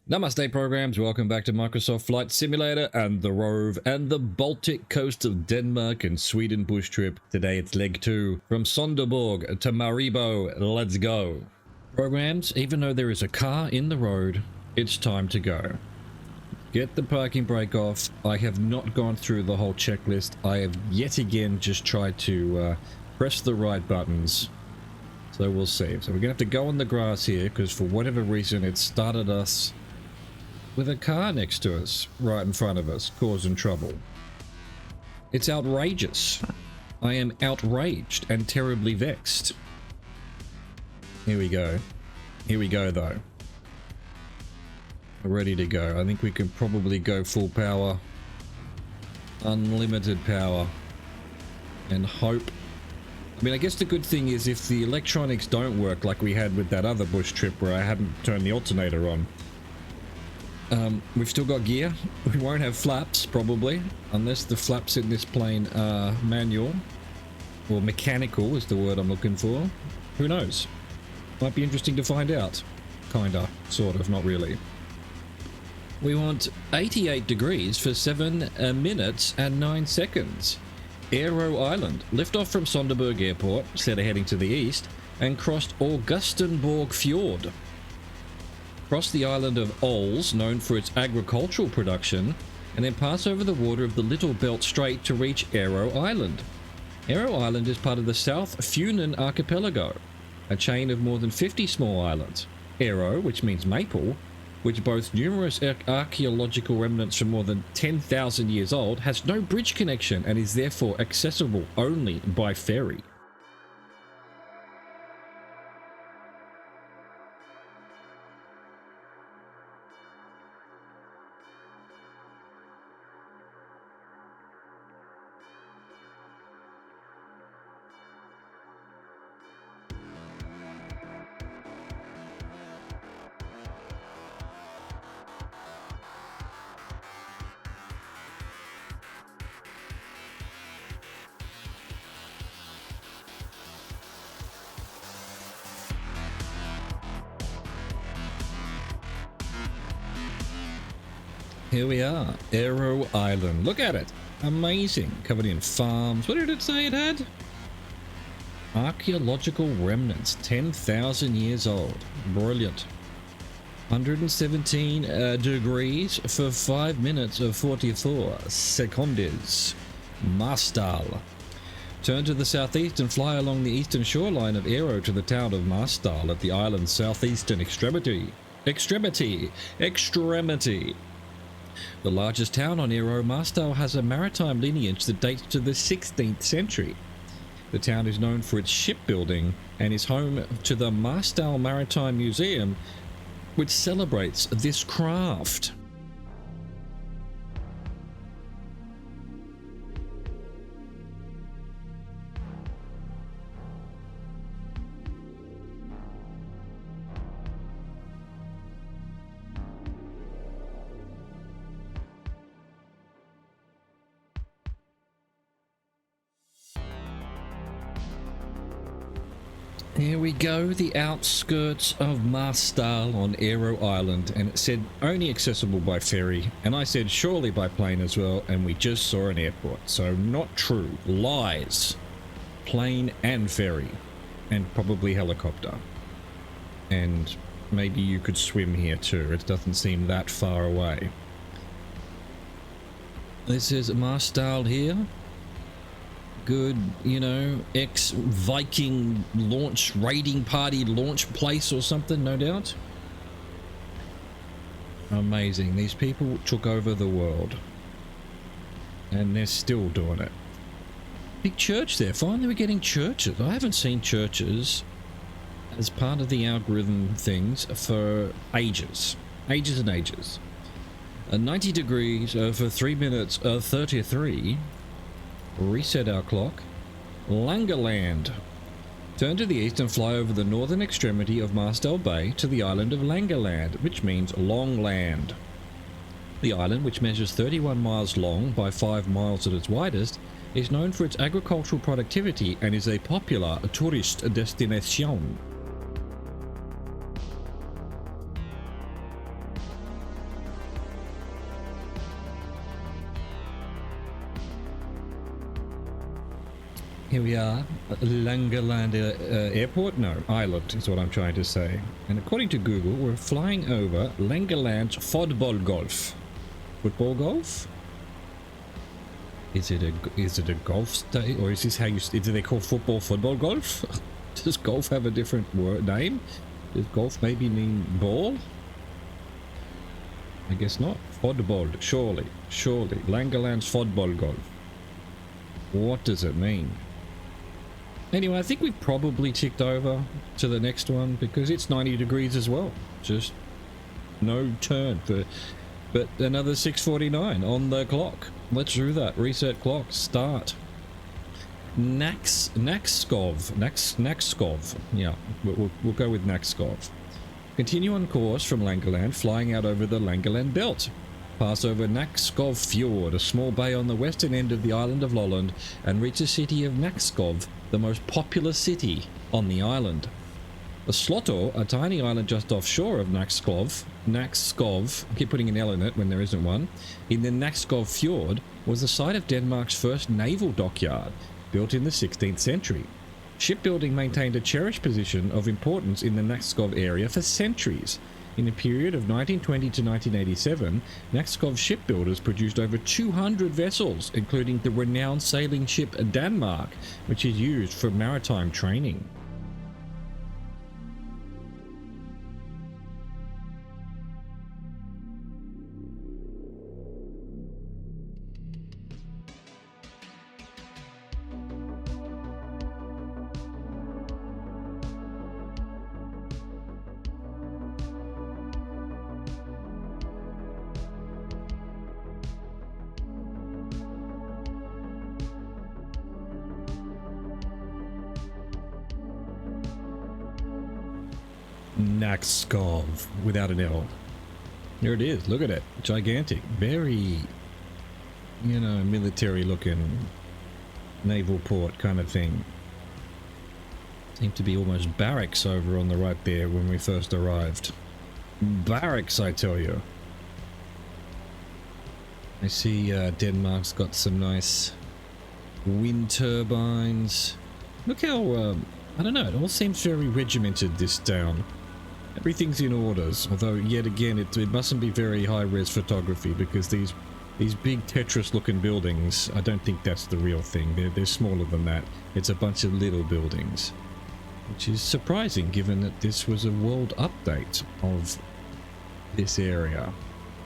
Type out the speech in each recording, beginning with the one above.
Namaste programs, welcome back to Microsoft Flight Simulator and the Rove and the Baltic coast of Denmark and Sweden bush trip. Today it's leg 2 from Sønderborg to Maribo. Let's go. Programs, even though there is a car in the road, it's time to go. Get the parking brake off. I have not gone through the whole checklist. I have yet again just tried to press the right buttons. So we'll see. So we're going to have to go on the grass here because for whatever reason it started us with a car next to us, right in front of us, causing trouble. It's outrageous. I am outraged and terribly vexed. Here we go. Here we go, though. We're ready to go. I think we can probably go full power. Unlimited power. And hope. I mean, I guess the good thing is if the electronics don't work like we had with that other bush trip where I hadn't turned the alternator on, we've still got gear. We won't have flaps, probably, unless the flaps in this plane are manual or mechanical is the word I'm looking for. Who knows? Might be interesting to find out. Kinda, sort of, not really. We want 88 degrees for 7 minutes and 9 seconds. Aero Island. Lift off from Sønderborg Airport, instead of heading to the east, and crossed Augustenborg Fjord. Cross the island of Ols, known for its agricultural production, and then pass over the water of the Little Belt Strait to reach Aero Island. Aero Island is part of the South Funen Archipelago, a chain of more than 50 small islands. Aero, which means maple, which boasts numerous archaeological remnants from more than 10,000 years old, has no bridge connection and is therefore accessible only by ferry. Here we are, Aero Island. Look at it. Amazing. Covered in farms. What did it say it had? Archaeological remnants. 10,000 years old. Brilliant. 117 degrees for 5 minutes of 44 seconds. Marstal. Turn to the southeast and fly along the eastern shoreline of Aero to the town of Marstal at the island's southeastern extremity. Extremity. The largest town on Aero, Marstal has a maritime lineage that dates to the 16th century. The town is known for its shipbuilding and is home to the Marstal Maritime Museum, which celebrates this craft. Here we go, the outskirts of Marstal on Aero Island, and it said only accessible by ferry, and I said surely by plane as well, and we just saw an airport. So not true. Lies. Plane and ferry, and probably helicopter. And maybe you could swim here too. It doesn't seem that far away. This is Marstal here. Good, you know, ex-Viking launch, raiding party launch place or something, no doubt. Amazing. These people took over the world. And they're still doing it. Big church there. Finally we're getting churches. I haven't seen churches as part of the algorithm things for ages. Ages and ages. 90 degrees for 3 minutes 33. Reset our clock. Langeland. Turn to the east and fly over the northern extremity of Marstal Bay to the island of Langeland, which means long land. The island, which measures 31 miles long by 5 miles at its widest, is known for its agricultural productivity and is a popular tourist destination. Here we are, Langeland Airport? No, island is what I'm trying to say. And according to Google, we're flying over Langeland's football golf. Football golf? Is it a golf state, or is this how you? Do they call football golf? Does golf have a different name? Does golf maybe mean ball? I guess not. Football, surely. Langeland's football golf. What does it mean? Anyway, I think we've probably ticked over to the next one because it's 90 degrees as well. Just no turn for, but another 6:49 on the clock. Let's do that. Reset clock. Start. Nakskov. Yeah, we'll go with Nakskov. Continue on course from Langeland, flying out over the Langeland Belt. Pass over Nakskov Fjord, a small bay on the western end of the island of Lolland, and reach the city of Nakskov, the most populous city on the island. The Slotto, a tiny island just offshore of Nakskov, I keep putting an L in it when there isn't one, in the Nakskov Fjord, was the site of Denmark's first naval dockyard, built in the 16th century. Shipbuilding maintained a cherished position of importance in the Nakskov area for centuries. In the period of 1920 to 1987, Nakskov shipbuilders produced over 200 vessels, including the renowned sailing ship Denmark, which is used for maritime training. Nakskov, without an L. Here it is, look at it. Gigantic. Very, you know, military looking naval port kind of thing. Seemed to be almost barracks over on the right there when we first arrived. Barracks, I tell you. I see Denmark's got some nice wind turbines. Look how, I don't know, it all seems very regimented this town. Everything's in orders, although yet again it mustn't be very high-res photography because these big Tetris-looking buildings, I don't think that's the real thing. They're smaller than that. It's a bunch of little buildings, which is surprising given that this was a world update of this area.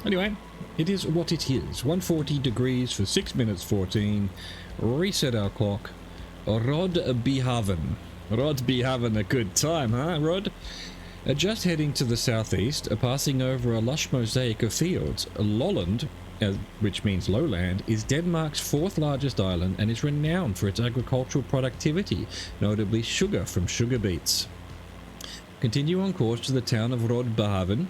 Anyway, it is what it is. 140 degrees for 6 minutes 14. Reset our clock. Rod Behaven. Rod be having a good time, huh, Rod? Just heading to the southeast, passing over a lush mosaic of fields, Lolland, which means lowland, is Denmark's fourth largest island and is renowned for its agricultural productivity, notably sugar from sugar beets. Continue on course to the town of Rodbehaven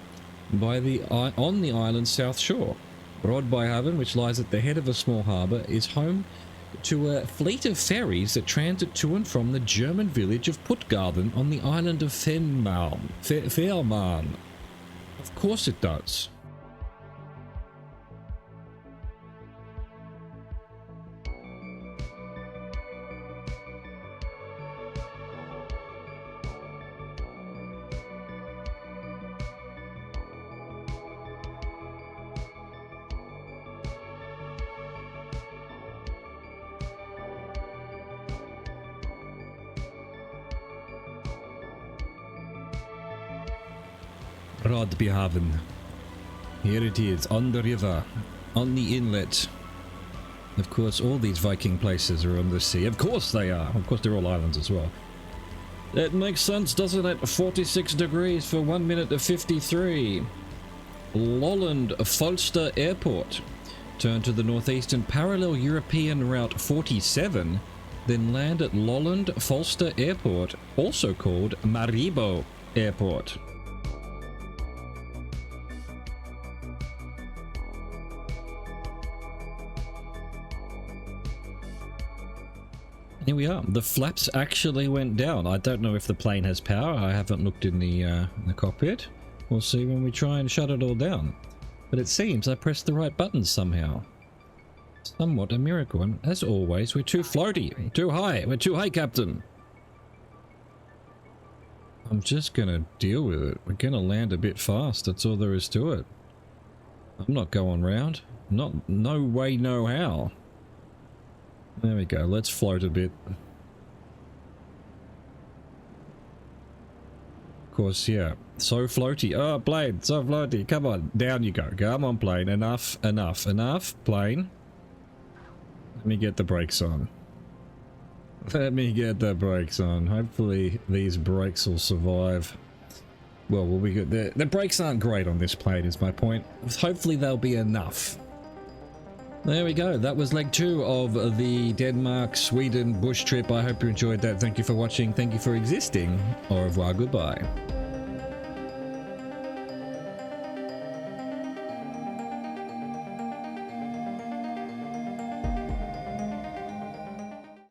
on the island's south shore. Rodbehaven, which lies at the head of a small harbour, is home to a fleet of ferries that transit to and from the German village of Puttgarden on the island of Fehmarn. Of course it does. Rodbehaven. Here it is, on the river, on the inlet. Of course, all these Viking places are on the sea. Of course they are. Of course, they're all islands as well. That makes sense, doesn't it? 46 degrees for 1 minute to 53. Lolland Falster Airport. Turn to the northeast and parallel European Route 47, then land at Lolland Falster Airport, also called Maribo Airport. Here we are. The flaps actually went down. I don't know if the plane has power. I haven't looked in the cockpit. We'll see when we try and shut it all down. But it seems I pressed the right buttons somehow. Somewhat a miracle, and as always, we're too floaty, too high. We're too high, Captain. I'm just gonna deal with it. We're gonna land a bit fast. That's all there is to it. I'm not going round. No way, no how. There we go. Let's float a bit. Of course, yeah. So floaty. Oh, plane. So floaty. Come on. Down you go. Come on, plane. Enough. Enough. Enough. Plane. Let me get the brakes on. Let me get the brakes on. Hopefully these brakes will survive. Well, we'll be good. The brakes aren't great on this plane is my point. Hopefully they'll be enough. There we go. That was leg 2 of the Denmark-Sweden bush trip. I hope you enjoyed that. Thank you for watching. Thank you for existing. Au revoir. Goodbye.